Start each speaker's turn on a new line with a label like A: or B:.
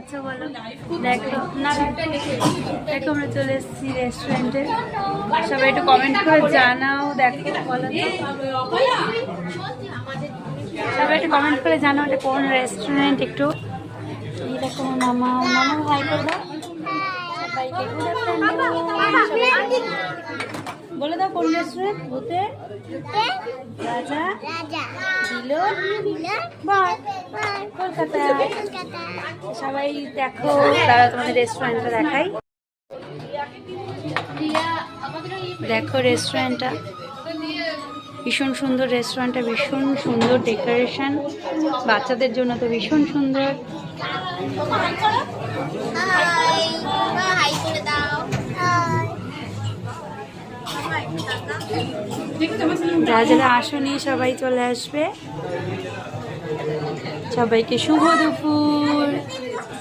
A: খাচ্ছো বলো? দেখো না, দেখো আমরা চলে এসেছি রেস্টুরেন্টে। সবাই একটু কমেন্ট করে জানাও। দেখো বলো তো, সবাই একটু কমেন্ট করে জানাও এটা কোন রেস্টুরেন্ট। একটু এই দেখো মামা, মামা হাই করে দাও সবাইকে। গুড আফটারনুন বলে দাও কোন রেস্টুরেন্ট? ভূতে রাজা দিল কলকাতা। সবাই দেখো, তারা তোমাদের রেস্টুরেন্টটা দেখাই। দেখো রেস্টুরেন্টটা ভীষণ সুন্দর, রেস্টুরেন্টটা ভীষণ সুন্দর, ডেকোরেশন বাচ্চাদের জন্য তো ভীষণ সুন্দর। যারা যারা আসেনি সবাই চলে আসবে। সবাইকে শুভ দুপুর।